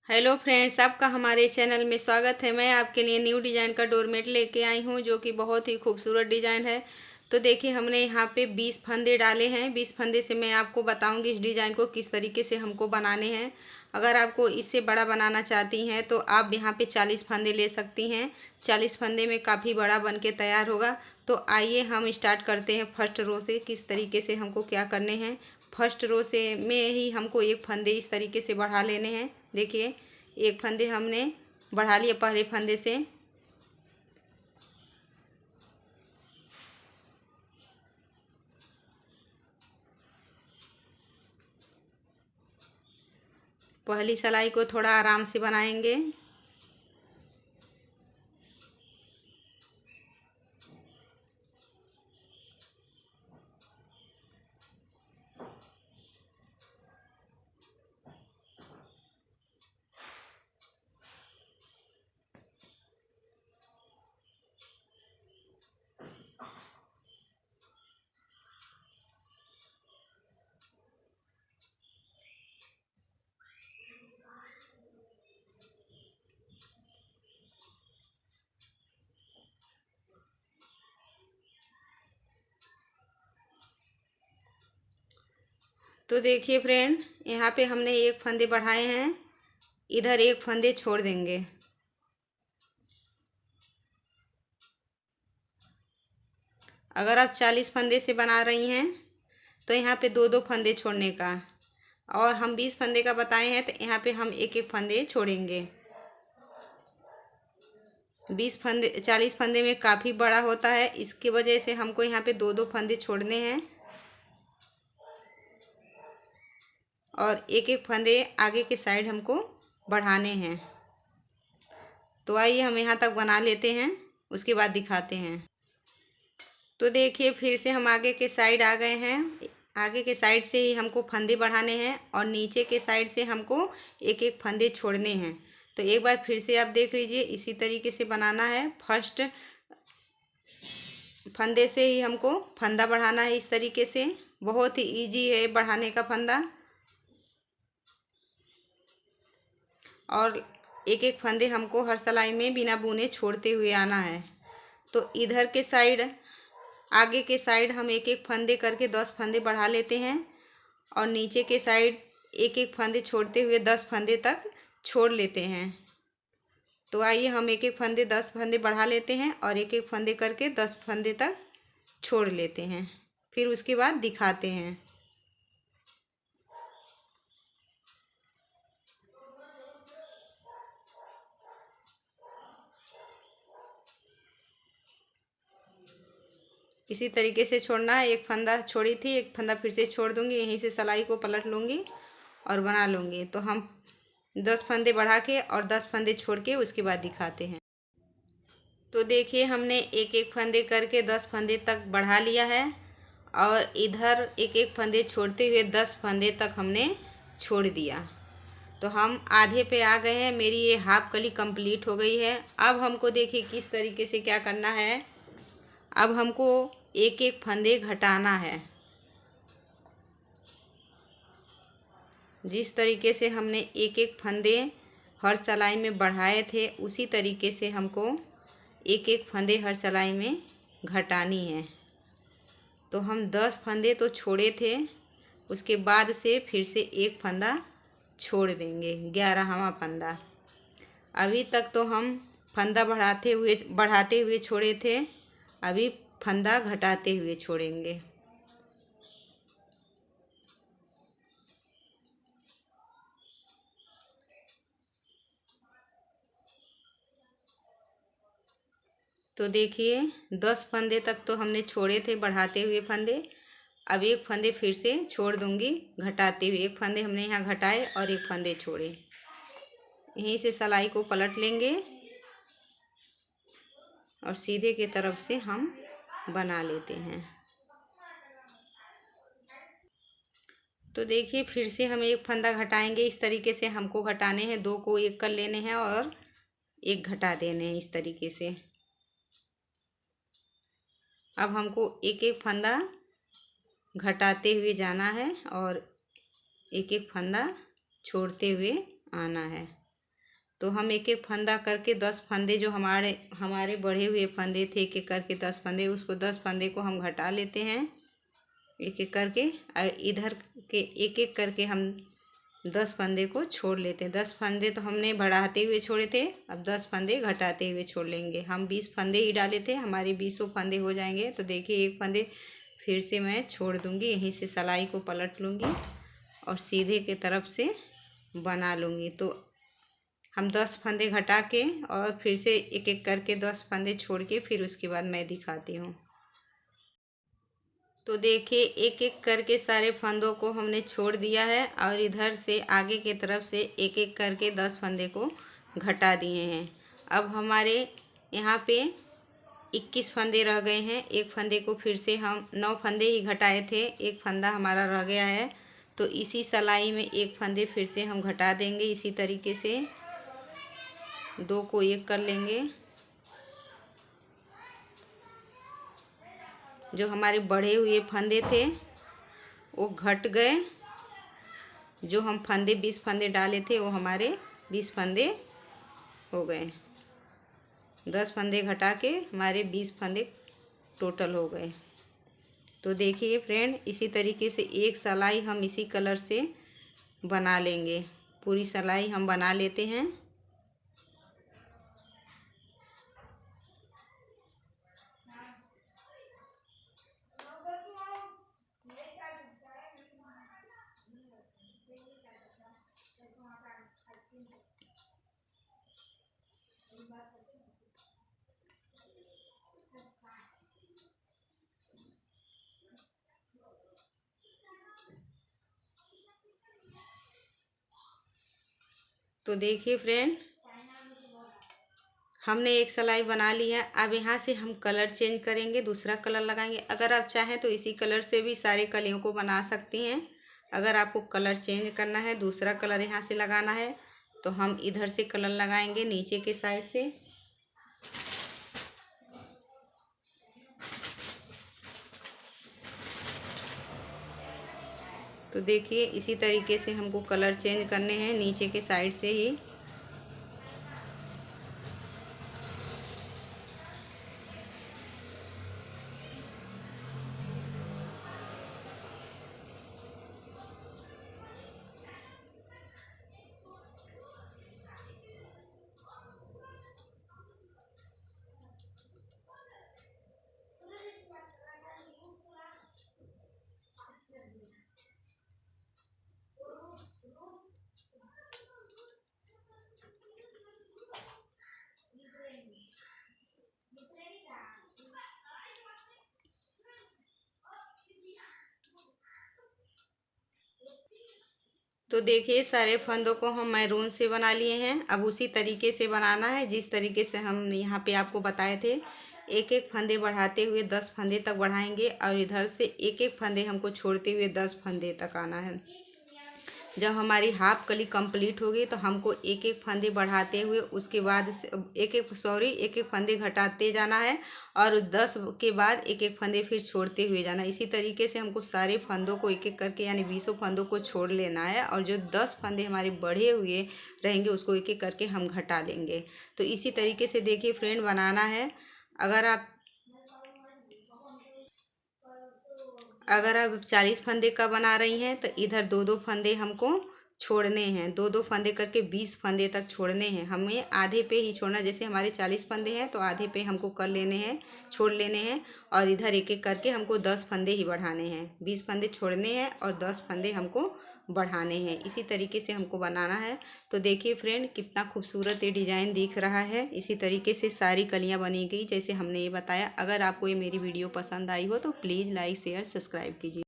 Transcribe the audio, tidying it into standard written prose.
Hello friends, आपका हमारे channel में स्वागत है। मैं आपके लिए न्यू डिज़ाइन का डोरमेट लेके आई हूँ जो कि बहुत ही खूबसूरत डिज़ाइन है। तो देखिए, हमने यहाँ पे 20 फंदे डाले हैं। 20 फंदे से मैं आपको बताऊँगी इस डिज़ाइन को किस तरीके से हमको बनाने हैं। अगर आपको इससे बड़ा बनाना चाहती हैं तो आप यहाँ पे 40 फंदे ले सकती हैं। 40 फंदे में काफ़ी बड़ा बन के तैयार होगा। तो आइए हम स्टार्ट करते हैं फर्स्ट रो से, किस तरीके से हमको क्या करने हैं। फर्स्ट रो से में ही हमको एक फंदे इस तरीके से बढ़ा लेने हैं। देखिए, एक फंदे हमने बढ़ा लिए पहले फंदे से। पहली सिलाई को थोड़ा आराम से बनाएंगे। तो देखिए फ्रेंड, यहाँ पे हमने एक फंदे बढ़ाए हैं, इधर एक फंदे छोड़ देंगे। अगर आप 40 फंदे से बना रही हैं तो यहाँ पे दो दो फंदे छोड़ने का, और हम 20 फंदे का बताए हैं तो यहाँ पे हम एक एक फंदे छोड़ेंगे। 20 फंदे 40 फंदे में काफ़ी बड़ा होता है, इसकी वजह से हमको यहाँ पे दो दो फंदे छोड़ने हैं और एक एक फंदे आगे के साइड हमको बढ़ाने हैं। तो आइए हम यहाँ तक बना लेते हैं, उसके बाद दिखाते हैं। तो देखिए, फिर से हम आगे के साइड आ गए हैं। आगे के साइड से ही हमको फंदे बढ़ाने हैं और नीचे के साइड से हमको एक एक फंदे छोड़ने हैं। तो एक बार फिर से आप देख लीजिए, इसी तरीके से बनाना है। फर्स्ट फंदे से ही हमको फंदा बढ़ाना है इस तरीके से। बहुत ही इजी है बढ़ाने का फंदा। और एक एक फंदे हमको हर सिलाई में बिना बुने छोड़ते हुए आना है। तो इधर के साइड, आगे के साइड हम एक एक फंदे करके 10 फंदे बढ़ा लेते हैं और नीचे के साइड एक एक फंदे छोड़ते हुए 10 फंदे तक छोड़ लेते हैं। तो आइए हम एक एक फंदे 10 फंदे बढ़ा लेते हैं और एक एक फंदे करके 10 फंदे तक छोड़ लेते हैं, फिर उसके बाद दिखाते हैं। इसी तरीके से छोड़ना है। एक फंदा छोड़ी थी, एक फंदा फिर से छोड़ दूंगी, यहीं से सिलाई को पलट लूँगी और बना लूँगी। तो हम 10 फंदे बढ़ा के और 10 फंदे छोड़ के उसके बाद दिखाते हैं। तो देखिए, हमने एक एक फंदे करके 10 फंदे तक बढ़ा लिया है और इधर एक एक फंदे छोड़ते हुए 10 फंदे तक हमने छोड़ दिया। तो हम आधे पे आ गए हैं। मेरी ये हाफ कली कंप्लीट हो गई है। अब हमको देखिए किस तरीके से क्या करना है। अब हमको एक एक फंदे घटाना है। जिस तरीके से हमने एक एक फंदे हर सिलाई में बढ़ाए थे, उसी तरीके से हमको एक एक फंदे हर सिलाई में घटानी है। तो हम 10 फंदे तो छोड़े थे, उसके बाद से फिर से एक फंदा छोड़ देंगे, 11वां फंदा। अभी तक तो हम फंदा बढ़ाते हुए छोड़े थे, अभी फंदा घटाते हुए छोड़ेंगे। तो देखिए, 10 फंदे तक तो हमने छोड़े थे बढ़ाते हुए फंदे। अब एक फंदे फिर से छोड़ दूंगी घटाते हुए। एक फंदे हमने यहाँ घटाए और एक फंदे छोड़े। यहीं से सिलाई को पलट लेंगे और सीधे की तरफ से हम बना लेते हैं। तो देखिए, फिर से हम एक फंदा घटाएंगे। इस तरीके से हमको घटाने हैं, दो को एक कर लेने हैं और एक घटा देने हैं इस तरीके से। अब हमको एक एक फंदा घटाते हुए जाना है और एक एक फंदा छोड़ते हुए आना है। तो हम एक एक फंदा करके 10 फंदे जो हमारे बढ़े हुए फंदे थे, एक एक करके 10 फंदे, उसको 10 फंदे को हम घटा लेते हैं एक एक करके। और इधर के एक एक करके हम 10 फंदे को छोड़ लेते हैं। 10 फंदे तो हमने बढ़ाते हुए छोड़े थे, अब 10 फंदे घटाते हुए छोड़ लेंगे। हम 20 फंदे ही डाले थे, हमारे 20 फंदे हो जाएंगे। तो देखिए एक फंदे फिर से मैं छोड़ दूंगी, यहीं से सिलाई को पलट लूँगी और सीधे के तरफ से बना लूँगी। तो हम 10 फंदे घटा के और फिर से एक एक करके 10 फंदे छोड़ के फिर उसके बाद मैं दिखाती हूँ। तो देखिए एक एक करके सारे फंदों को हमने छोड़ दिया है और इधर से आगे की तरफ से एक एक करके 10 फंदे को घटा दिए हैं। अब हमारे यहाँ पे 21 फंदे रह गए हैं। एक फंदे को फिर से हम 9 फंदे ही घटाए थे, एक फंदा हमारा रह गया है। तो इसी सिलाई में एक फंदे फिर से हम घटा देंगे। इसी तरीके से 2 को एक कर लेंगे। जो हमारे बढ़े हुए फंदे थे वो घट गए। जो हम फंदे 20 फंदे डाले थे वो हमारे 20 फंदे हो गए। 10 फंदे घटा के हमारे 20 फंदे टोटल हो गए। तो देखिए फ्रेंड, इसी तरीके से एक सिलाई हम इसी कलर से बना लेंगे। पूरी सिलाई हम बना लेते हैं। तो देखिए फ्रेंड, हमने एक सिलाई बना ली है। अब यहाँ से हम कलर चेंज करेंगे, दूसरा कलर लगाएंगे। अगर आप चाहें तो इसी कलर से भी सारे कलियों को बना सकती हैं। अगर आपको कलर चेंज करना है, दूसरा कलर यहाँ से लगाना है, तो हम इधर से कलर लगाएंगे नीचे के साइड से। तो देखिए इसी तरीके से हमको कलर चेंज करने हैं नीचे के साइड से ही। तो देखिए सारे फंदों को हम मैरून से बना लिए हैं। अब उसी तरीके से बनाना है जिस तरीके से हम यहाँ पे आपको बताए थे। एक एक फंदे बढ़ाते हुए 10 फंदे तक बढ़ाएंगे और इधर से एक एक फंदे हमको छोड़ते हुए 10 फंदे तक आना है। जब हमारी हाफ कली कंप्लीट होगी तो हमको एक एक फंदे बढ़ाते हुए उसके बाद एक एक फंदे घटाते जाना है और 10 के बाद एक एक फंदे फिर छोड़ते हुए जाना। इसी तरीके से हमको सारे फंदों को एक एक करके यानी 20 फंदों को छोड़ लेना है और जो 10 फंदे हमारे बढ़े हुए रहेंगे उसको एक एक करके हम घटा लेंगे। तो इसी तरीके से देखिए फ्रेंड बनाना है। अगर आप 40 फंदे का बना रही हैं तो इधर 2-2 फंदे हमको छोड़ने हैं। 2-2 फंदे करके 20 फंदे तक छोड़ने हैं। हमें आधे पे ही छोड़ना, जैसे हमारे 40 फंदे हैं तो आधे पे हमको कर लेने हैं, छोड़ लेने हैं। और इधर एक एक करके हमको 10 फंदे ही बढ़ाने हैं। 20 फंदे छोड़ने हैं और 10 फंदे हमको बढ़ाने हैं। इसी तरीके से हमको बनाना है। तो देखिए फ्रेंड, कितना खूबसूरत ये डिज़ाइन दिख रहा है। इसी तरीके से सारी कलियाँ बनी गई जैसे हमने ये बताया। अगर आपको ये मेरी वीडियो पसंद आई हो तो प्लीज़ लाइक शेयर सब्सक्राइब कीजिए।